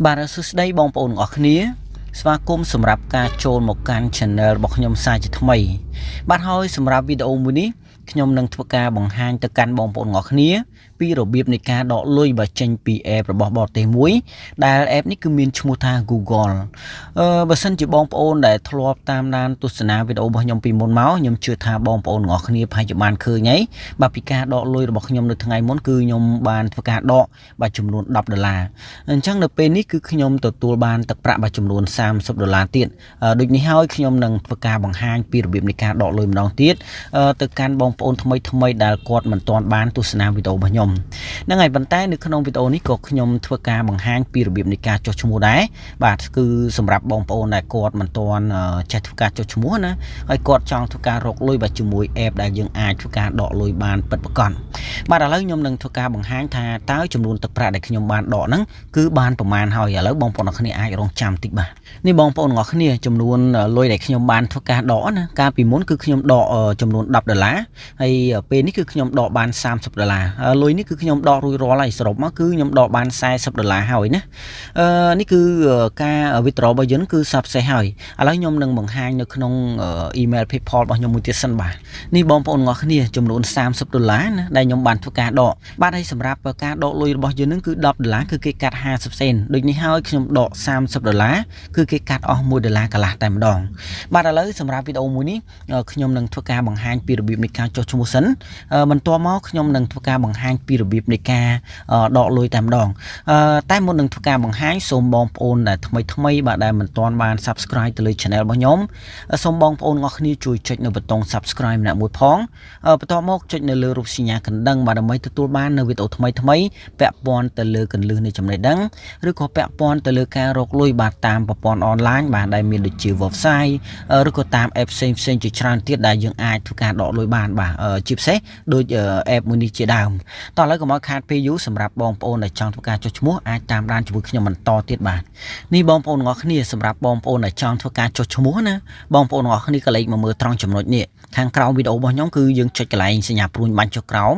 បាទសួស្តីបងប្អូនទាំងអស់គ្នាស្វាគមន៍សម្រាប់ការចូលមកកាន់ channel របស់ខ្ញុំសាជាថ្មីបាទហើយសម្រាប់វីដេអូមួយនេះខ្ញុំនឹងធ្វើការបង្ហាញទៅកាន់បងប្អូនទាំងអស់គ្នាពីរបៀបនៃការដកលុយបើចេញពី app របស់បរទេសមួយដែល app នេះគឺមានឈ្មោះថា GoGoal បើសិនជាបងប្អូនដែលធ្លាប់តាមដានទស្សនាវីដេអូរបស់ខ្ញុំពីមុនមកខ្ញុំជឿថាបងប្អូនទាំងអស់គ្នាប្រហែលជាបានឃើញហើយបាទពីការដកលុយរបស់ខ្ញុំនៅថ្ងៃមុនគឺខ្ញុំបានធ្វើការដកបាទចំនួន$10អញ្ចឹងនៅពេលនេះគឺខ្ញុំទទួលបានទឹកប្រាក់បាទចំនួន$30ទៀតដូចនេះហើយខ្ញុំនឹងធ្វើការបង្ហាញពីរបៀបនៃការដកលុយម្ដងទៀតទៅកាន់បងប្អូនថ្មីដែលគាត់មិនទាន់បានទស្សនាវីដេអូរបស់ខ្ញុំហ្នឹងហើយប៉ុន្តែនៅក្នុងវីដេអូនេះក៏ខ្ញុំធ្វើការបង្ហាញពីរបៀបនៃការចុះឈ្មោះដែរបាទគឺសម្រាប់បងប្អូនដែលគាត់មិនទាន់ចេះធ្វើការចុះឈ្មោះណាហើយគាត់ចង់ធ្វើការរកលុយបាទជាមួយ app ដែលយើងអាចធ្វើការដកលុយបានពិតប្រាកដបាទឥឡូវខ្ញុំនឹងធ្វើការបង្ហាញថាតើចំនួនទឹកប្រាក់ដែលខ្ញុំបានដកហ្នឹងគឺបានប្រមាណហើយឥឡូវបងប្អូនអរគ្នាអាចរងចាំតិចបាទនេះបងប្អូនអរគ្នាចំនួនលុយដែលខ្ញុំបានធ្វើការដកណាកាលពីមុនគឺខ្ញុំដកចំនួន$10ហើយពេលនេះគឺខ្ញុំដកបាន$30លុយនេះគឺខ្ញុំដករួចរាល់ហើយសរុបមកគឺខ្ញុំដកបាន$40ហើយណានេះគឺការ withdraw របស់យើងគឺសបសេះហើយឥឡូវខ្ញុំនឹងបង្ហាញនៅក្នុង email PayPal របស់ខ្ញុំមួយទៀតសិនបាទនេះបងប្អូនអរគ្នាចំនួន$30ណាដែលខ្ញុំបានធ្វើការដកបាទហើយសម្រាប់ការដកលុយរបស់យើងនឹងគឺ$10គឺគេកាត់50សេនដូចនេះហើយខ្ញុំដក$30គឺគេកាត់អស់$1កន្លះតែម្ដងបាទឥឡូវសម្រាប់វីដេអូមួយនេះខ្ញុំនឹងធ្វើការបង្ហាញពីរបៀបនៃការចុះឈ្មោះសិនបន្ទាប់មកខ្ញុំនឹងធ្វើការបង្ហាញពីរបៀបនៃការដកលុយតែម្ដងតែមុននឹងធ្វើការបង្ហាញសូមបងប្អូនដែលថ្មីបាទដែលមិនទាន់បាន Subscribe ទៅលើ Channel របស់ខ្ញុំសូមបងប្អូនអរគ្នាជួយចុចនៅប៊ូតុង Subscribe ម្នាក់មួយផងបន្ទាប់មកចុចនៅលើរូបសញ្ញាកណ្ដឹងបាទដើម្បីទទួលបាននៅវីដេអូថ្មីពាក់ព័ន្ធទៅលើកន្លឹះនៃចំណេះដឹងឬក៏ពាក់ព័ន្ធទៅលើការរកលុយបាទតាមប្រព័ន្ធអនឡាញបាទដែលមានដូចជា website ឬក៏តាម app ផ្សេងជាច្រើនទៀតដែលយើងអាចធ្វើការដកលុយបានបាទជាពិសេសដូច app មួយនេះជាដើមតោះឥឡូវកុំឲ្យខាតពេលយូរសម្រាប់បងប្អូនដែលចង់ធ្វើការចុះឈ្មោះអាចតាមដានជាមួយខ្ញុំបន្តទៀតបាទនេះបងប្អូនទាំងអស់គ្នាសម្រាប់បងប្អូនដែលចង់ធ្វើការចុះឈ្មោះណាបងប្អូនទាំងអស់គ្នាក៏លេខមកមើលត្រង់ចំណុចនេះខាងក្រោមវីដេអូរបស់ខ្ញុំគឺយើងចុចកន្លែងសញ្ញាព្រួញបាញ់ចុះក្រោម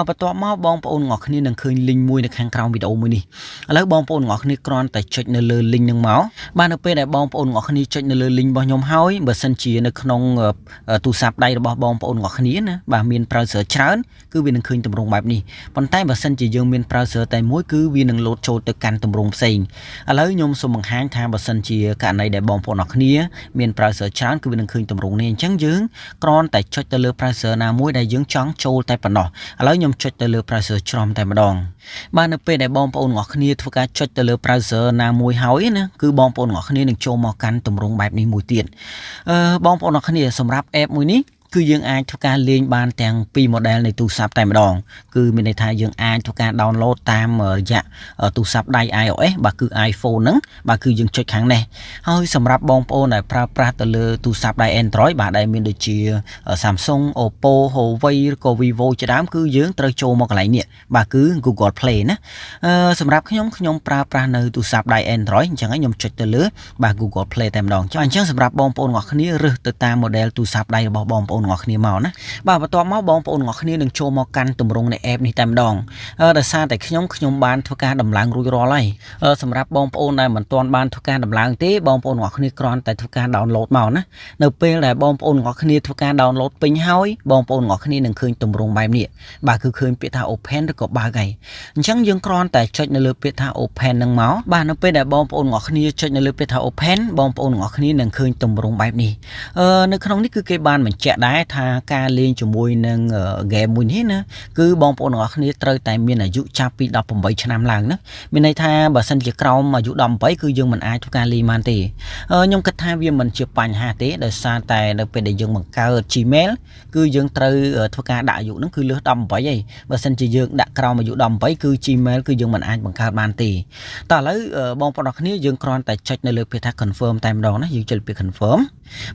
បន្ទាប់មកបងប្អូនទាំងអស់គ្នានឹងឃើញ link មួយនៅខាងក្រោមវីដេអូមួយនេះឥឡូវបងប្អូនទាំងអស់គ្នាគ្រាន់តែចុចនៅលើ link ហ្នឹងមកបាទនៅពេលដែលបងប្អូនទាំងអស់គ្នាចុចនៅលើ link របស់ខ្ញុំហើយបើសិនជានៅក្នុងទូរស័ព្ទដៃរបស់បងប្អូនទាំងអស់គ្នាណាបាទមាន browser ច្រើនគឺវានឹងឃើញទម្រង់បែបនេះប៉ុន្តែបើសិនជាយើងមាន browser តែមួយគឺវានឹង load ចូលទៅកាន់ទម្រង់ផ្សេងឥឡូវខ្ញុំសូមបង្ហាញថាបើសិនជាករណីដែលបងប្អូនទាំងអស់គ្នាមាន browser ច្រើនគឺវានឹងឃើញទម្រង់នេះអញ្ចឹងយើងគ្រាន់តែចុចទៅលើ browser ណាមួយដែលយើងចង់ចូលតែប៉ុណ្ណោះឥឡូវខ្ញុំចុចទៅលើ browser ច្រំតែម្ដងបាទនៅពេលដែលបងប្អូនទាំងអស់គ្នាធ្វើការចុចទៅលើ browser ណាមួយហើយណាគឺបងប្អូនទាំងអស់គ្នានឹងចូលមកកាន់ទម្រង់បែបនេះមួយទៀតបងប្អូនទាំងអស់គ្នាសម្រាប់ app មួយនេះគឺយើងអាចធ្វើការលេងបានទាំងពីរ model នៃទូរស័ព្ទតែម្ដងគឺមានន័យថាយើងអាចធ្វើការ download តាមរយៈទូរស័ព្ទដៃ iOS បាទគឺ iPhone ហ្នឹងបាទគឺយើងចុចខាងនេះហើយសម្រាប់បងប្អូនដែលប្រើប្រាស់ទៅលើទូរស័ព្ទដៃ Android បាទដែលមានដូចជា Samsung, Oppo, Huawei ឬក៏ Vivo ជាដើមគឺយើងត្រូវចូលមកកន្លែងនេះបាទគឺ Google Play ណាសម្រាប់ខ្ញុំប្រើប្រាស់នៅទូរស័ព្ទដៃ Android អញ្ចឹងខ្ញុំចុចទៅលើបាទ Google Play តែម្ដងអញ្ចឹងសម្រាប់បងប្អូនទាំងអស់គ្នារើសទៅតាម model ទូរស័ព្ទដៃរបស់បងប្អូនទាំងអស់គ្នាមកណាបាទបន្ទាប់មកបងប្អូនទាំងអស់គ្នានឹងចូលមកកាន់ទម្រង់នៃ app នេះតែម្ដងដោយសារតែខ្ញុំបានធ្វើការដំឡើងរួចរាល់ហើយសម្រាប់បងប្អូនដែលមិនទាន់បានធ្វើការដំឡើងទេបងប្អូនទាំងអស់គ្នាគ្រាន់តែធ្វើការ download មកណានៅពេលដែលបងប្អូនទាំងអស់គ្នាធ្វើការ download ពេញហើយបងប្អូនទាំងអស់គ្នានឹងឃើញទម្រង់បែបនេះបាទគឺឃើញពាក្យថា open ឬក៏បើកហើយអញ្ចឹងយើងគ្រាន់តែចុចនៅលើពាក្យថា open ហ្នឹងមកបាទនៅពេលដែលបងប្អូនទាំងអស់គ្នាចុចនៅលើពាក្យថា open បងប្អូនទាំងអស់គ្នានឹងឃើញទម្រង់បែបនេះនៅក្នុងនេះគឺគេបានបញ្ជាក់ដែរថាការលេងជាមួយនឹង game មួយនេះណាគឺបងប្អូនទាំងអស់គ្នាត្រូវតែមានអាយុចាប់ពី18ឆ្នាំឡើងណាមានន័យថាបើសិនជាក្រោមអាយុ18គឺយើងមិនអាចធ្វើការលេងបានទេខ្ញុំគិតថាវាមិនជាបញ្ហាទេដោយសារតែនៅពេលដែលយើងបង្កើត Gmail គឺយើងត្រូវធ្វើការដាក់អាយុហ្នឹងគឺលើស18ហើយបើសិនជាយើងដាក់ក្រោមអាយុ18គឺ Gmail គឺយើងមិនអាចបង្កើតបានទេតោះឥឡូវបងប្អូនទាំងអស់គ្នាយើងគ្រាន់តែចុចនៅលើពាក្យថា confirm តែម្ដងណាយើងចុចលើពាក្យ confirm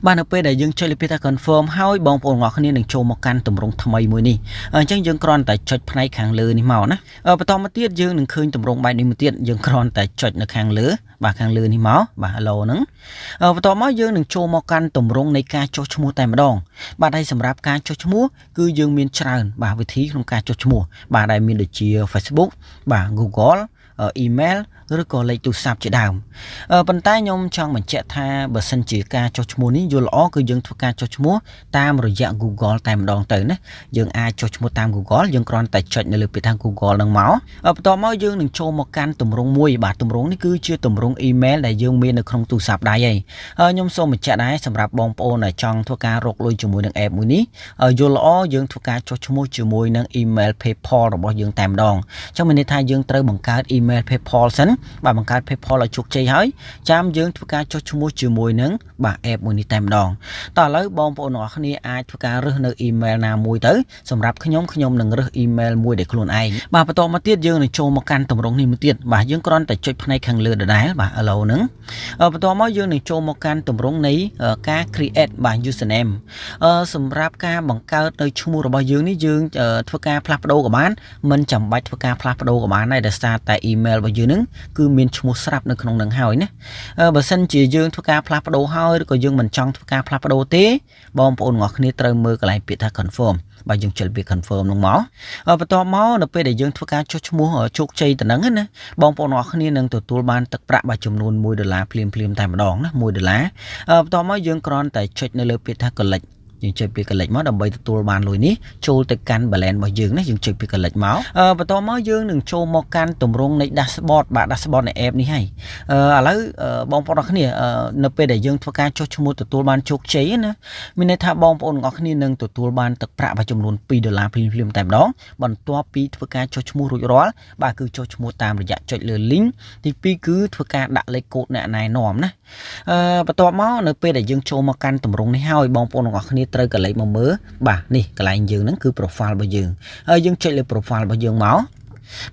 បាទនៅពេលដែលយើងចុចលើពាក្យថា confirm ហើយបងប្អូនទាំងអស់គ្នានឹងចូលមកកាន់ទម្រង់ថ្មីមួយនេះអញ្ចឹងយើងគ្រាន់តែចុចផ្នែកខាងលើនេះមកណាបន្តមកទៀតយើងនឹងឃើញទម្រង់បែបនេះមួយទៀតយើងគ្រាន់តែចុចនៅខាងលើបាទខាងលើនេះមកបាទ hello ហ្នឹងបន្តមកយើងនឹងចូលមកកាន់ទម្រង់នៃការចុះឈ្មោះតែម្ដងបាទហើយសម្រាប់ការចុះឈ្មោះគឺយើងមានច្រើនបាទវិធីក្នុងការចុះឈ្មោះបាទដែលមានដូចជា Facebook បាទ Google email ឬក៏លេខទូរស័ព្ទជាដើមប៉ុន្តែខ្ញុំចង់បញ្ជាក់ថាបើសិនជាការចុះឈ្មោះនេះយល់ល្អគឺយើងធ្វើការចុះឈ្មោះតាមរយៈ Google តែម្ដងទៅណាយើងអាចចុះឈ្មោះតាម Google យើងគ្រាន់តែចុចនៅលើពាក្យថា Google នឹងមកបន្ទាប់មកយើងនឹងចូលមកកាន់ទម្រង់មួយបាទទម្រង់នេះគឺជាទម្រង់ email ដែលយើងមាននៅក្នុងទូរស័ព្ទដៃហើយខ្ញុំសូមបញ្ជាក់ដែរសម្រាប់បងប្អូនដែលចង់ធ្វើការរកលុយជាមួយនឹង app មួយនេះយល់ល្អយើងធ្វើការចុះឈ្មោះជាមួយនឹង email PayPal របស់យើងតែម្ដងអញ្ចឹងមានន័យថាយើងត្រូវបង្កើត email PayPal សិនបាទបង្កើត PayPal ឲ្យជោគជ័យហើយចាំយើងធ្វើការចុះឈ្មោះជាមួយនឹងបាទ app មួយនេះតែម្ដងតោះឥឡូវបងប្អូនទាំងអស់គ្នាអាចធ្វើការរើសនៅ email ណាមួយទៅសម្រាប់ខ្ញុំនឹងរើស email មួយដែលខ្លួនឯងបាទបន្តមកទៀតយើងនឹងចូលមកកាន់ទម្រង់នេះមួយទៀតបាទយើងគ្រាន់តែចុចផ្នែកខាងលើដដែលបាទឥឡូវហ្នឹងបន្តមកយើងនឹងចូលមកកាន់ទម្រង់នៃការ create បាទ username សម្រាប់ការបង្កើតនៅឈ្មោះរបស់យើងនេះយើងធ្វើការផ្លាស់ប្ដូរក៏បានមិនចាំបាច់ធ្វើការផ្លាស់ប្ដូរក៏បានដែរដោយសារតែ email របស់យើងហ្នឹងគឺមានឈ្មោះស្រាប់នៅក្នុងនឹងហើយណាបើសិនជាយើងធ្វើការផ្លាស់ប្ដូរហើយឬក៏យើងមិនចង់ធ្វើការផ្លាស់ប្ដូរទេបងប្អូនទាំងអស់គ្នាត្រូវមើលកន្លែងពាក្យថា confirm បាទយើងចុចពាក្យ confirm នឹងមកបន្ទាប់មកនៅពេលដែលយើងធ្វើការចុះឈ្មោះជោគជ័យទៅហ្នឹងណាបងប្អូនទាំងអស់គ្នានឹងទទួលបានទឹកប្រាក់បាទចំនួន$1ភ្លាមតែម្ដងណា$1បន្ទាប់មកយើងគ្រាន់តែចុចនៅលើពាក្យថា collectយើងចុចពាក្យ collect មកដើម្បីទទួលបានលុយនេះចូលទៅកាន់ balance របស់យើងណាយើងចុចពាក្យ collect មកបន្ទាប់មកយើងនឹងចូលមកកាន់ទម្រង់នៃ dashboard បាទ dashboard នៃ app នេះហើយឥឡូវបងប្អូនទាំងគ្នានៅពេលដែលយើងធ្វើការចុះឈ្មោះទទួលបានជោគជ័យណាមានន័យថាបងប្អូនទាំងគ្នានឹងទទួលបានទឹកប្រាក់បាទចំនួន$2ភ្លាមតែម្ដងបន្ទាប់ពីធ្វើការចុះឈ្មោះរួចរាល់បាទគឺចុះឈ្មោះតាមរយៈចុចលើ link ទី2គឺធ្វើការដាក់លេខកូដអ្នកណែនាំណាបន្ទាប់មកនៅពេលដែលយើងចូលមកកាន់ទម្រង់នេះហើយបងប្អូនទាំងគ្នាត្រូវកន្លែងមកមើលបាទនេះកន្លែងយើងហ្នឹងគឺ profile របស់យើងហើយយើងចុចលើ profile របស់យើងមក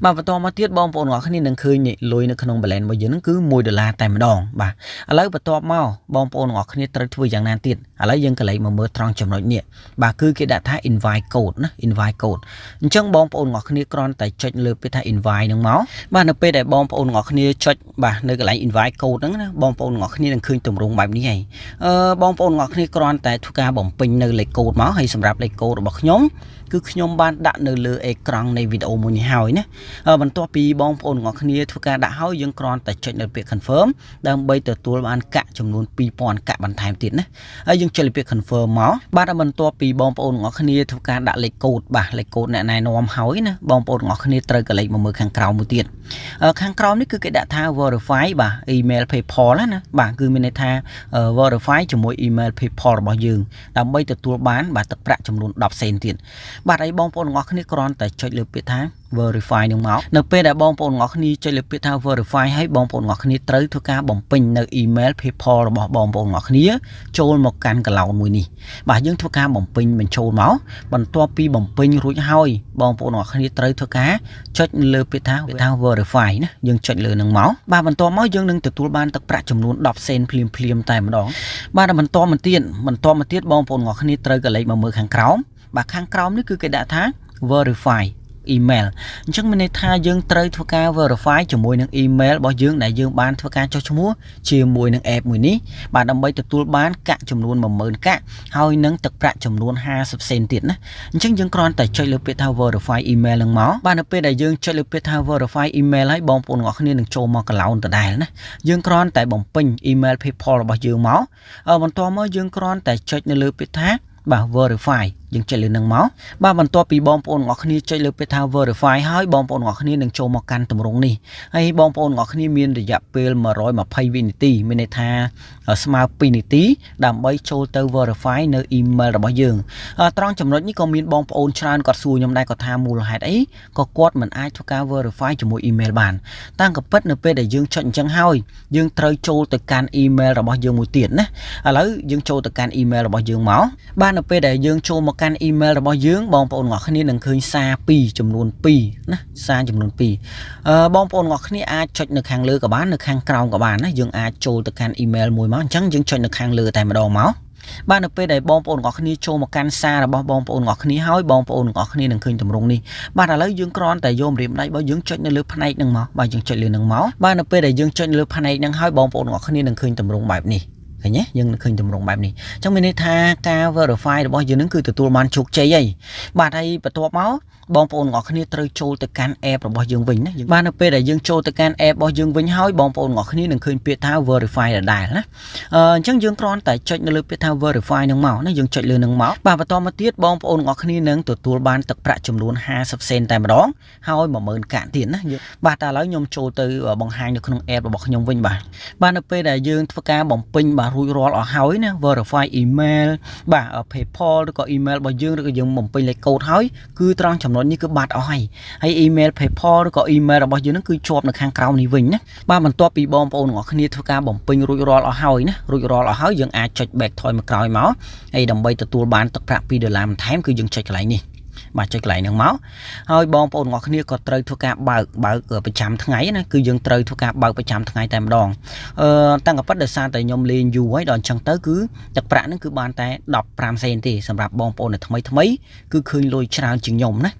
បាទបន្តមកទៀតបងប្អូនទាំងអស់គ្នានឹងឃើញលុយនៅក្នុង balance របស់យើងហ្នឹងគឺ$1តែម្ដងបាទឥឡូវបន្ទាប់មកបងប្អូនទាំងអស់គ្នាត្រូវធ្វើយ៉ាងណាទៀតឥឡូវយើងកន្លែងមកមើលត្រង់ចំណុចនេះបាទគឺគេដាក់ថា invite code ណា invite code អញ្ចឹងបងប្អូនទាំងអស់គ្នាគ្រាន់តែចុចលើពាក្យថា invite ហ្នឹងមកបាទនៅពេលដែលបងប្អូនទាំងអស់គ្នាចុចបាទនៅកន្លែង invite code ហ្នឹងណាបងប្អូនទាំងអស់គ្នានឹងឃើញទម្រង់បែបនេះហើយបងប្អូនទាំងអស់គ្នាគ្រាន់តែធ្វើការបំពេញនៅលេខកូដមកហើយសម្រាប់លេខកូដរបស់ខ្ញុំគឺខ្ញុំបានដាក់នៅលើអេក្រង់នៃវីដេអូមួយនេះហើយណាបន្ទាប់ពីបងប្អូនទាំងអស់គ្នាធ្វើការដាក់ហើយយើងគ្រាន់តែចុចនៅពាក្យ confirm ដើម្បីទទួលបានកាក់ចំនួន2000កាក់បន្ថែមទៀតណាហើយយើងចុចលើពាក្យ confirm មកបាទបន្ទាប់ពីបងប្អូនទាំងអស់គ្នាធ្វើការដាក់លេខកូដបាទលេខកូដអ្នកណែនាំហើយណាបងប្អូនទាំងអស់គ្នាត្រូវកលេចមកមើលខាងក្រោមមួយទៀតខាងក្រោមនេះគឺគេដាក់ថា verify បាទ email PayPal ណាបាទគឺមានន័យថា verify ជាមួយ email PayPal របស់យើងដើម្បីទទួលបានបាទទឹកប្រាក់ចំនួន10សេនទៀតបាទហើយបងប្អូនទាំងអស់គ្នាគ្រាន់តែចុចលើពាក្យថា verify នឹងមកនៅពេលដែលបងប្អូនទាំងអស់គ្នាចុចលើពាក្យថា verify ហើយបងប្អូនទាំងអស់គ្នាត្រូវធ្វើការបំពេញនៅ email PayPal របស់បងប្អូនទាំងអស់គ្នាចូលមកកាន់ account មួយនេះបាទយើងធ្វើការបំពេញបញ្ចូលមកបន្ទាប់ពីបំពេញរួចហើយបងប្អូនទាំងអស់គ្នាត្រូវធ្វើការចុចលើពាក្យថា verify ណាយើងចុចលើនឹងមកបាទបន្ទាប់មកយើងនឹងទទួលបានទឹកប្រាក់ចំនួន10សេនភ្លាមតែម្ដងបាទបន្តមកទៀតបងប្អូនទាំងអស់គ្នាត្រូវកលេចមកមើលខាងក្រោមបាទខាងក្រោមនេះគឺគេដាក់ថា verify email អញ្ចឹងមានន័យថាយើងត្រូវធ្វើការ verify ជាមួយនឹង email របស់យើងដែលយើងបានធ្វើការចុះឈ្មោះជាមួយនឹង app មួយនេះបាទដើម្បីទទួលបានកាក់ចំនួន10000កាក់ហើយនឹងទឹកប្រាក់ចំនួន50សេនទៀតណាអញ្ចឹងយើងគ្រាន់តែចុចលើពាក្យថា verify email នឹងមកបាទនៅពេលដែលយើងចុចលើពាក្យថា verify email ហើយបងប្អូនទាំងអស់គ្នានឹងចូលមក account ដដែលណាយើងគ្រាន់តែបំពេញ email PayPal របស់យើងមកបន្ទាប់មកយើងគ្រាន់តែចុចនៅលើពាក្យថាបាទ verify យើងចុចលើនឹងមកបាទបន្ទាប់ពីបងប្អូនទាំងអស់គ្នាចុចលើពាក្យថា verify ហើយបងប្អូនទាំងអស់គ្នានឹងចូលមកកាន់ទម្រង់នេះហើយបងប្អូនទាំងអស់គ្នាមានរយៈពេល120វិនាទីមានន័យថាស្មើ2នាទីដើម្បីចូលទៅ verify នៅ email របស់យើងត្រង់ចំណុចនេះក៏មានបងប្អូនច្រើនគាត់សួរខ្ញុំដែរគាត់ថាមូលហេតុអីក៏គាត់មិនអាចធ្វើការ verify ជាមួយ email បានតាំងក៏ពិតនៅពេលដែលយើងចុចអញ្ចឹងហើយយើងត្រូវចូលទៅកាន់ email របស់យើងមួយទៀតណាឥឡូវយើងចូលទៅកាន់ email របស់យើងមកបាទនៅពេលដែលយើងចូលមកកាន់ email របស់យើងបងប្អូនទាំងអស់គ្នានឹងឃើញសារ2ចំនួន2ណាសារចំនួន2បងប្អូនទាំងអស់គ្នាអាចចុចនៅខាងលើក៏បាននៅខាងក្រោមក៏បានណាយើងអាចចូលទៅកាន់ email មួយមកអញ្ចឹងយើងចុចនៅខាងលើតែម្ដងមកបាទនៅពេលដែលបងប្អូនទាំងអស់គ្នាចូលមកកាន់សាររបស់បងប្អូនទាំងអស់គ្នាហើយបងប្អូនទាំងអស់គ្នានឹងឃើញទម្រង់នេះបាទឥឡូវយើងគ្រាន់តែយកម្រាមដៃរបស់យើងចុចនៅលើផ្នែកហ្នឹងមកបាទយើងចុចលើហ្នឹងមកបាទនៅពេលដែលយើងចុចលើផ្នែកហ្នឹងហើយបងប្អូនទាំងអស់គ្នានឹងឃើញទម្រង់បែបនេះ ឃើញទេយើងឃើញតម្រងបែបនេះអញ្ចឹងមានន័យថាការ verify របស់យើងនឹងគឺទទួលបានជោគជ័យហើយបាទហើយបន្ទាប់មកបងប្អូនទាំងអស់គ្នាត្រូវចូលទៅកាន់ app របស់យើងវិញណាបាទនៅពេលដែលយើងចូលទៅកាន់ app របស់យើងវិញហើយបងប្អូនទាំងអស់គ្នានឹងឃើញពាក្យថា verify ដដែលណាអញ្ចឹងយើងគ្រាន់តែចុចនៅលើពាក្យថា verify នឹងមកណាយើងចុចលើនឹងមកបាទបន្តមកទៀតបងប្អូនទាំងអស់គ្នានឹងទទួលបានទឹកប្រាក់ចំនួន50សេនតែម្ដងហើយ10000កាក់ទៀតណាបាទតែឥឡូវខ្ញុំចូលទៅបង្ហាញនៅក្នុង app របស់ខ្ញុំវិញបាទនៅពេលដែលយើងធ្វើការបំពេញបាទរួចរាល់អស់ហើយណា verify email បាទ PayPal ឬក៏ email របស់យើងឬក៏យើងបំពេញលេខកូដហើយគឺត្រង់ចំណុចនេះគឺបាត់អស់ហើយ email PayPal ឬក៏ email របស់យើងនឹងគឺជាប់នៅខាងក្រោមនេះវិញណាបាទបន្ទាប់ពីបងប្អូនទាំងអស់គ្នាធ្វើការបំពេញរួចរាល់អស់ហើយណារួចរាល់អស់ហើយយើងអាចចុច back ថយមកក្រោយមកហើយដើម្បីទទួលបានទឹកប្រាក់$2បន្ថែមគឺយើងចុចកន្លែងនេះបាទចុចកន្លែងហ្នឹងមកហើយបងប្អូនទាំងអស់គ្នាក៏ត្រូវធ្វើការបើកប្រចាំថ្ងៃណាគឺយើងត្រូវធ្វើការបើកប្រចាំថ្ងៃតែម្ដងតាំងក៏ប៉ិតដោយសារតែខ្ញុំលេងយូរហើយដល់អញ្ចឹងទៅគឺទឹកប្រាក់ហ្នឹងគឺបានតែ15សេនទេសម្រាប់បងប្អូននៅថ្មីគឺឃើញលុយច្រើនជាងខ្ញុំណា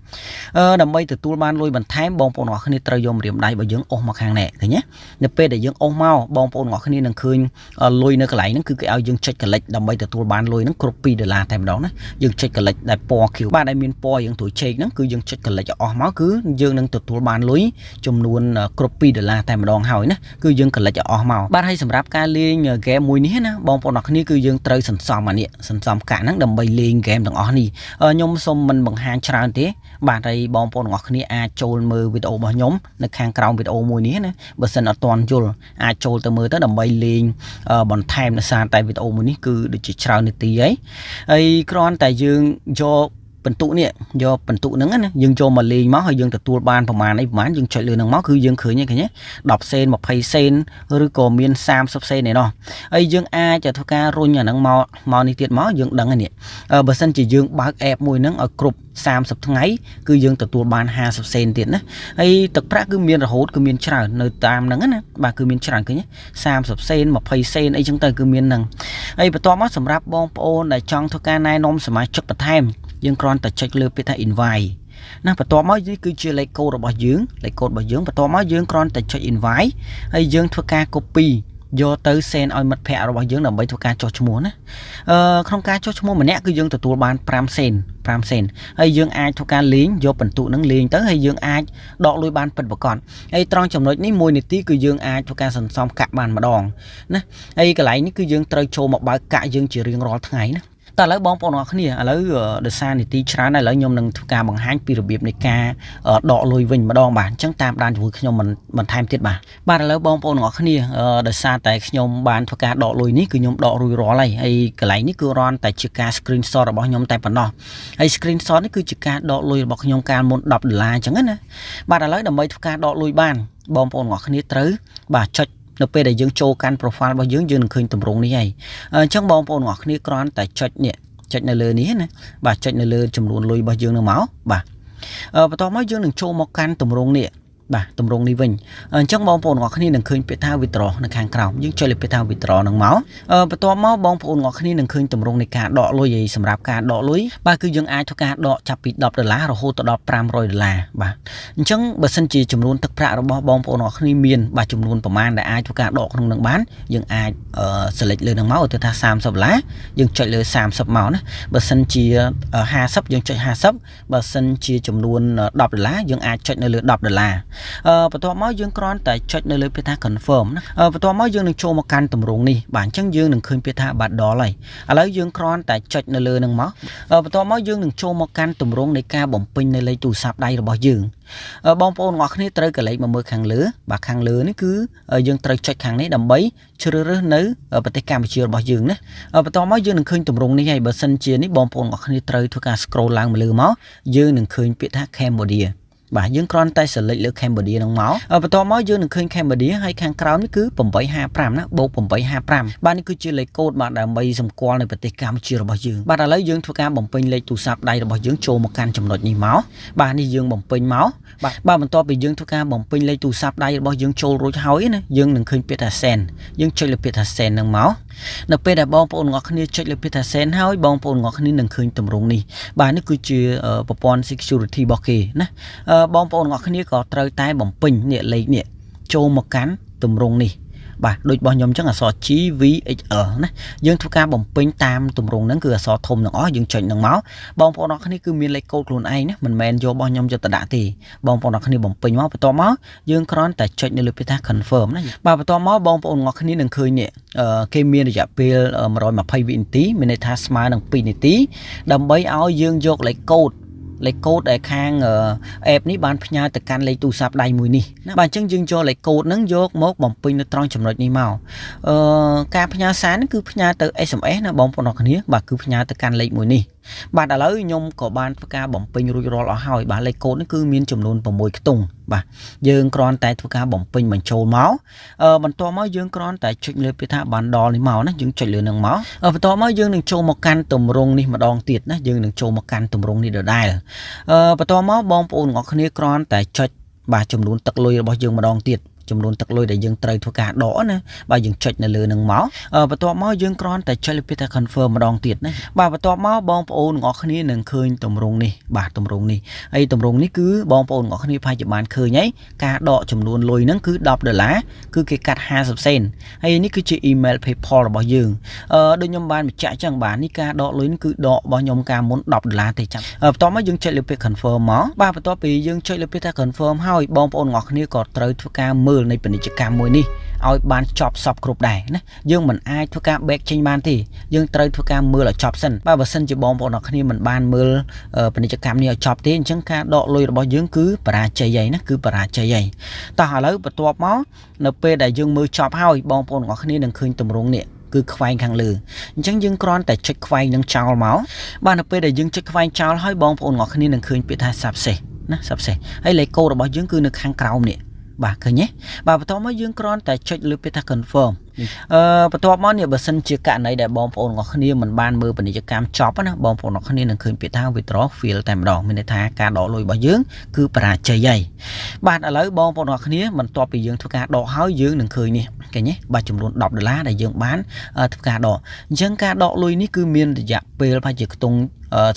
ដើម្បីទទួលបានលុយបន្ថែមបងប្អូនទាំងអស់គ្នាត្រូវយកម្រាមដៃរបស់យើងអស់មកខាងនេះឃើញទេនៅពេលដែលយើងអស់មកបងប្អូនទាំងអស់គ្នានឹងឃើញលុយនៅកន្លែងហ្នឹងគឺគេឲ្យយើងចុចកលិចដើម្បីទទួលបានលុយហ្នឹងគ្រប់$2តែម្ដងណាយើងចុចកលិចដែលពណ៌ខៀវបាទដែលមានពណ៌យើងត្រួយឆេកហ្នឹងគឺយើងចុចកលិចអស់មកគឺយើងនឹងទទួលបានលុយចំនួនគ្រប់$2តែម្ដងហើយណាគឺយើងកលិចអស់មកបាទហើយសម្រាប់ការលេងហ្គេមមួយនេះណាបងប្អូនអរគ្នាគឺយើងត្រូវសន្សំអានេះសន្សំកាក់ហ្នឹងដើម្បីលេងហ្គេមទាំងអស់នេះខ្ញុំសូមមិនបង្ហាញច្រើនទេបាទហើយបងប្អូនទាំងអស់គ្នាអាចចូលមើលវីដេអូរបស់ខ្ញុំនៅខាងក្រោមវីដេអូមួយនេះណាបើសិនអត់ទាន់យល់អាចចូលទៅមើលទៅដើម្បីលេងបន្ថែមដោយសារតែវីដេអូមួយនេះគឺដូចជាច្រើននាទីហើយគ្រាន់តែយើងយកបន្ទុកនេះយកបន្ទុកហ្នឹងណាយើងចូលមកលេងមកហើយយើងទទួលបានប្រមាណយើងចុចលើហ្នឹងមកគឺយើងឃើញឃើញ10សេន20សេនឬក៏មាន30សេនឯណោះហើយយើងអាចធ្វើការរុញអាហ្នឹងមកនេះទៀតមកយើងដឹងហើយនេះបើសិនជាយើងបើក app មួយហ្នឹងឲ្យគ្រប់30ថ្ងៃគឺយើងទទួលបាន50សេនទៀតណាហើយទឹកប្រាក់គឺមានរហូតគឺមានច្រើននៅតាមហ្នឹងណាបាទគឺមានច្រើនឃើញ30សេន20សេនអីចឹងទៅគឺមានហ្នឹងហើយបន្ទាប់មកសម្រាប់បងប្អូនដែលចង់ធ្វើការណែនាំសមាជិកបន្ថែមយើងគ្រាន់តែចុចលើពាក្យថា invite ណាបន្ទាប់មកនេះគឺជាលេខកូដរបស់យើងបន្ទាប់មកយើងគ្រាន់តែចុច invite ហើយយើងធ្វើការ copy យកទៅ send ឲ្យមិត្តភ័ក្តិរបស់យើងដើម្បីធ្វើការចុះឈ្មោះណាក្នុងការចុះឈ្មោះម្នាក់គឺយើងទទួលបាន5សេនហើយយើងអាចធ្វើការលេងយកបន្ទុកហ្នឹងលេងទៅហើយយើងអាចដកលុយបានពិតប្រាកដហើយត្រង់ចំណុចនេះ1នាទីគឺយើងអាចធ្វើការសន្សំកាក់បានម្ដងណាហើយកន្លែងនេះគឺយើងត្រូវចូលមកបើកកាក់យើងជារៀងរាល់ថ្ងៃណាតែឥឡូវបងប្អូនអរគ្នាឥឡូវដោយសារនីតិច្រើនឥឡូវខ្ញុំនឹងធ្វើការបង្ហាញពីរបៀបនៃការដកលុយវិញម្ដងបាទអញ្ចឹងតាមដានជាមួយខ្ញុំបន្ថែមទៀតបាទឥឡូវបងប្អូនអរគ្នាដោយសារតែខ្ញុំបានធ្វើការដកលុយនេះគឺខ្ញុំដករួចរាល់ហើយកន្លែងនេះគឺរាន់តែជាការ screenshot របស់ខ្ញុំតែប៉ុណ្ណោះហើយ screenshot នេះគឺជាការដកលុយរបស់ខ្ញុំកាលមុន$10អញ្ចឹងណាបាទឥឡូវដើម្បីធ្វើការដកលុយបានបងប្អូនអរគ្នាត្រូវបាទចុចនៅពេលដែលយើងចូលកាន់ profile របស់យើងនឹងឃើញទម្រង់នេះហើយអញ្ចឹងបងប្អូនទាំងអស់គ្នាគ្រាន់តែចុចនៅលើនេះណាបាទចុចនៅលើចំនួនលុយរបស់យើងនឹងមកបាទបន្ទាប់មកយើងនឹងចូលមកកាន់ទម្រង់នេះបាទទម្រង់នេះវិញអញ្ចឹងបងប្អូនទាំងអស់គ្នានឹងឃើញពាក្យថា withdraw នៅខាងក្រោមយើងចុចលើពាក្យថា withdraw នឹងមកបន្ទាប់មកបងប្អូនទាំងអស់គ្នានឹងឃើញទម្រង់នៃការដកលុយហើយសម្រាប់ការដកលុយបាទគឺយើងអាចធ្វើការដកចាប់ពី$10រហូតដល់$500បាទអញ្ចឹងបើសិនជាចំនួនទឹកប្រាក់របស់បងប្អូនទាំងអស់គ្នាមានបាទចំនួនប្រមាណដែលអាចធ្វើការដកក្នុងនឹងបានយើងអាច select លើនឹងមកទៅថា$30យើងចុចលើ30មកណាបើសិនជា50យើងចុច50បើសិនជាចំនួន$10យើងអាចចុចនៅលើ$10បន្ទាប់មកយើងគ្រាន់តែចុចនៅលើពាក្យថា confirm ណាបន្ទាប់មកយើងនឹងចូលមកកាន់ទម្រង់នេះបាទអញ្ចឹងយើងនឹងឃើញពាក្យថាបាត់ដល់ហើយឥឡូវយើងគ្រាន់តែចុចនៅលើនឹងមកបន្ទាប់មកយើងនឹងចូលមកកាន់ទម្រង់នៃការបំពេញនៅលេខទូរស័ព្ទដៃរបស់យើងបងប្អូនទាំងអស់គ្នាត្រូវកលេចមកមើលខាងលើបាទខាងលើនេះគឺយើងត្រូវចុចខាងនេះដើម្បីជ្រើសរើសនៅប្រទេសកម្ពុជារបស់យើងណាបន្ទាប់មកយើងនឹងឃើញទម្រង់នេះហើយបើសិនជានេះបងប្អូនទាំងអស់គ្នាត្រូវធ្វើការ scroll ឡើងមកលើមកយើងនឹងឃើញពាក្យថា Cambodiaបាទយើងគ្រាន់តែ select លើ Cambodia នឹងមកបន្ទាប់មកយើងនឹងឃើញ Cambodia ហើយខាងក្រោមនេះគឺ855ណាបូក855បាទនេះគឺជាលេខកូដបាទដើម្បីសម្គាល់នៅប្រទេសកម្ពុជារបស់យើងបាទឥឡូវយើងធ្វើការបំពេញលេខទូរស័ព្ទដៃរបស់យើងចូលមកកាន់ចំណុចនេះមកបាទនេះយើងបំពេញមកបាទបន្ទាប់ពីយើងធ្វើការបំពេញលេខទូរស័ព្ទដៃរបស់យើងចូលរួចហើយណាយើងនឹងឃើញពាក្យថា send យើងចុចលើពាក្យថា send នឹងមកនៅពេលដែលបងប្អូនទាំងអស់គ្នាចុចលើពាក្យថា send ហើយបងប្អូនទាំងអស់គ្នានឹងឃើញទម្រង់នេះបាទនេះគឺជាប្រព័ន្ធ security របស់គេណាបងប្អូនទាំងអស់គ្នាក៏ត្រូវតែបំពេញនេះលេខនេះចូលមកកាន់ទម្រង់នេះ បាទដូចរបស់ខ្ញុំអញ្ចឹងអក្សរ GVHL ណាយើងធ្វើការបំពេញតាមទម្រង់ហ្នឹងគឺអក្សរធំទាំងអស់យើងចុចនឹងមកបងប្អូនអរគ្នាគឺមានលេខកូដខ្លួនឯងណាមិនមែនយករបស់ខ្ញុំយកទៅដាក់ទេបងប្អូនអរគ្នាបំពេញមកបន្ទាប់មកយើងគ្រាន់តែចុចនៅលើពាក្យថា confirm ណាបាទបន្ទាប់មកបងប្អូនអរគ្នានឹងឃើញនេះគេមានរយៈពេល120វិនាទីមានន័យថាស្មើនឹង2នាទីដើម្បីឲ្យយើងយកលេខកូដដែលខាង app នេះបានផ្ញើទៅកាន់លេខទូរស័ព្ទដៃមួយនេះណាបាទអញ្ចឹងយើងយកលេខកូដហ្នឹងយកមកបំពេញនៅត្រង់ចំណុចនេះមកការផ្ញើសារហ្នឹងគឺផ្ញើទៅ SMS ណាបងប្អូនអរគ្នាបាទគឺផ្ញើទៅកាន់លេខមួយនេះបាទឥឡូវខ្ញុំក៏បានធ្វើការបំពេញរួចរាល់អស់ហើយបាទលេខកូដនេះគឺមានចំនួន6ខ្ទង់បាទយើងគ្រាន់តែធ្វើការបំពេញបញ្ចូលមកបន្ទាប់មកយើងគ្រាន់តែចុចលើពាក្យថា bundle នេះមកណាយើងចុចលើនឹងមកបន្ទាប់មកយើងនឹងចូលមកកាន់ទម្រង់នេះម្ដងទៀតណាយើងនឹងចូលមកកាន់ទម្រង់នេះដដែលបន្ទាប់មកបងប្អូនទាំងអស់គ្នាគ្រាន់តែចុចបាទចំនួនទឹកលុយរបស់យើងម្ដងទៀតចំនួនទឹកលុយដែលយើងត្រូវធ្វើការដកណាបាទយើងចុចនៅលើនឹងមកបន្ទាប់មកយើងគ្រាន់តែចុចលើពាក្យថា confirm ម្ដងទៀតណាបាទបន្ទាប់មកបងប្អូនទាំងអស់គ្នានឹងឃើញទម្រង់នេះបាទទម្រង់នេះហើយទម្រង់នេះគឺបងប្អូនទាំងអស់គ្នាប្រហែលជាបានឃើញហើយការដកចំនួនលុយហ្នឹងគឺ$10គឺគេកាត់50សេនហើយនេះគឺជា email PayPal របស់យើងដូចខ្ញុំបានបញ្ជាក់អញ្ចឹងបាទនេះការដកលុយនេះគឺដករបស់ខ្ញុំកាលមុន$10ទេចាំបន្ទាប់មកយើងចុចលើពាក្យ confirm មកបាទបន្ទាប់ពីយើងចុចលើពាក្យថា confirm ហើយបងប្អូនទាំងអស់គ្នាក៏ត្រូវធ្វើការមើលនៃពាណិជ្ជកម្មមួយនេះឲ្យបានចប់សពគ្រប់ដែរណាយើងមិនអាចធ្វើការ back ចេញបានទេយើងត្រូវធ្វើការមើលឲ្យចប់សិនបើសិនជាបងប្អូនអរគ្នាមិនបានមើលពាណិជ្ជកម្មនេះឲ្យចប់ទេអញ្ចឹងការដកលុយរបស់យើងគឺបរាជ័យហើយណាគឺបរាជ័យហើយតោះឥឡូវបន្ទាប់មកនៅពេលដែលយើងមើលចប់ហើយបងប្អូនអរគ្នានឹងឃើញទម្រង់នេះគឺខ្វែងខាងលើអញ្ចឹងយើងគ្រាន់តែចុចខ្វែងនឹងចោលមកបាទនៅពេលដែលយើងចុចខ្វែងចោលហើយបងប្អូនអរគ្នានឹងឃើញពាក្យថា success ណា success ហើយលេខកូដរបស់យើងគឺនៅខាងក្រោមនេះបាទឃើញទេបាទបន្ទាប់មកយើងគ្រាន់តែចុចលើពាក្យថា confirm បន្ទាប់មកនេះបើសិនជាករណីដែលបងប្អូនរបស់គ្នាមិនបានមើលពាណិជ្ជកម្មចប់ណាបងប្អូនរបស់គ្នានឹងឃើញពាក្យថា withdraw fail តែម្ដងមានន័យថាការដកលុយរបស់យើងគឺបរាជ័យហើយបាទឥឡូវបងប្អូនរបស់គ្នាបន្ទាប់ពីយើងធ្វើការដកហើយយើងនឹងឃើញនេះឃើញទេបាទចំនួន$10ដែលយើងបានធ្វើការដកអញ្ចឹងការដកលុយនេះគឺមានរយៈពេលប្រហែលជាខ្ទង់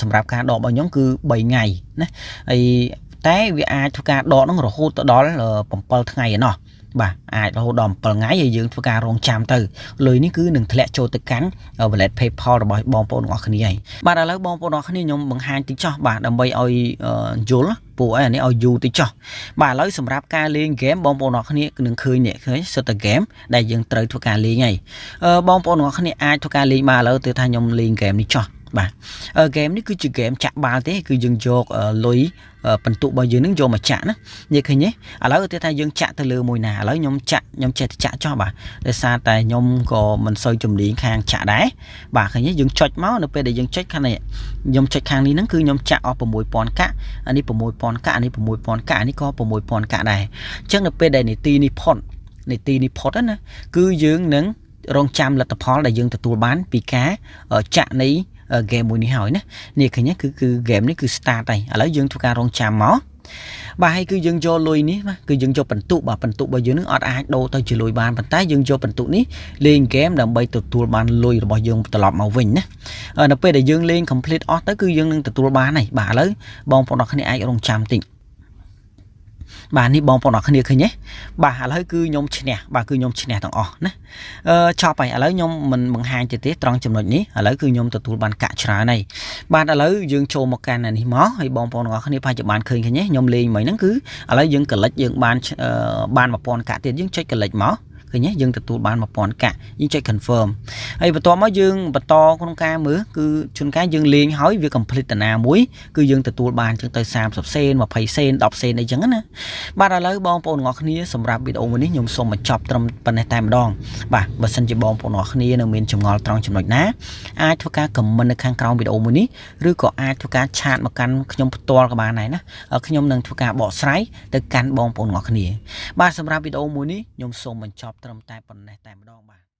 សម្រាប់ការដករបស់ខ្ញុំគឺ3ថ្ងៃណាហើយតែវាអាចធ្វើការដកហ្នឹងរហូតដល់7ថ្ងៃឯណោះបាទអាចរហូតដល់7ថ្ងៃហើយយើងធ្វើការរងចាំទៅលុយនេះគឺនឹងធ្លាក់ចូលទៅកាន់ wallet PayPal របស់បងប្អូនទាំងអស់គ្នាហើយបាទឥឡូវបងប្អូនទាំងអស់គ្នាខ្ញុំបង្ហាញតិចចុះបាទដើម្បីឲ្យយល់ពួកអានេះឲ្យយូរតិចចុះបាទឥឡូវសម្រាប់ការលេងហ្គេមបងប្អូនទាំងអស់គ្នានឹងឃើញនេះឃើញសិតតែហ្គេមដែលយើងត្រូវធ្វើការលេងហើយបងប្អូនទាំងអស់គ្នាអាចធ្វើការលេងបាទឥឡូវទៅថាខ្ញុំលេងហ្គេមនេះចុះបាទហ្គេមនេះគឺជាហ្គេមចាក់បាល់ទេគឺយើងយកលុយបន្ទុករបស់យើងនឹងយកមកចាក់ណានិយាយឃើញទេឥឡូវទៅថាយើងចាក់ទៅលើមួយណាឥឡូវខ្ញុំចេះតែចាក់ចោះបាទដោយសារតែខ្ញុំក៏មិនសូវជំនាញខាងចាក់ដែរបាទឃើញទេយើងចុចមកនៅពេលដែលយើងចុចខាងនេះខ្ញុំចុចខាងនេះហ្នឹងគឺខ្ញុំចាក់អស់6000កាក់អានេះ6000កាក់អានេះ6000កាក់អានេះក៏6000កាក់ដែរអញ្ចឹងនៅពេលដែលនីតិនេះផុតណាគឺយើងនឹងរងចាំលទ្ធផលដែលយើងទទួលបានពីការចាក់នៃហ្គេមមួយនេះហើយណានេះឃើញគឺហ្គេមនេះគឺ start ហើយឥឡូវយើងធ្វើការរងចាំមកបាទហើយគឺយើងយកលុយនេះគឺយើងយកបន្ទុកបាទបន្ទុករបស់យើងនឹងអត់អាចដូរទៅជាលុយបានប៉ុន្តែយើងយកបន្ទុកនេះលេងហ្គេមដើម្បីទទួលបានលុយរបស់យើងត្រឡប់មកវិញណានៅពេលដែលយើងលេង complete អស់ទៅគឺយើងនឹងទទួលបានហើយបាទឥឡូវបងប្អូនអរគ្នាអាចរងចាំតិចបាទនេះបងប្អូនអរគ្នាឃើញទេបាទឥឡូវគឺខ្ញុំឈ្នះបាទគឺខ្ញុំឈ្នះទាំងអស់ណាចប់ហើយឥឡូវខ្ញុំមិនបង្ហាញទេត្រង់ចំណុចនេះឥឡូវគឺខ្ញុំទទួលបានកាក់ច្រើនហើយបាទឥឡូវយើងចូលមកកាន់នេះមកហើយបងប្អូនទាំងអស់គ្នាប្រហែលជាបានឃើញទេខ្ញុំលេងមិញហ្នឹងគឺឥឡូវយើងកលិចយើងបាន1000កាក់ទៀតយើងចុចកលិចមកឃើញទេយើងទទួលបាន1000កាក់យើងចុច confirm ហើយបន្ទាប់មកយើងបន្តក្នុងការមើលគឺជួនកាលយើងលេងហើយវា complete តាណាមួយគឺយើងទទួលបានចឹងទៅ30សេន20សេន10សេនអីចឹងណាបាទឥឡូវបងប្អូនទាំងអស់គ្នាសម្រាប់វីដេអូមួយនេះខ្ញុំសូមបញ្ចប់ត្រឹមប៉ុណ្ណេះតែម្ដងបាទបើសិនជាបងប្អូនទាំងអស់គ្នានៅមានចម្ងល់ត្រង់ចំណុចណាអាចធ្វើការ comment នៅខាងក្រោមវីដេអូមួយនេះឬក៏អាចធ្វើការឆាតមកកាន់ខ្ញុំផ្ទាល់ក៏បានដែរណាខ្ញុំនឹងធ្វើការបកស្រាយទៅកាន់បងប្អូនទាំងអស់គ្នាបាទសម្រាប់វីដេអូមួយនេះខ្ញុំសូមបញ្ចប់ត្រឹមតែប៉ុណ្ណេះតែម្ដងបាទ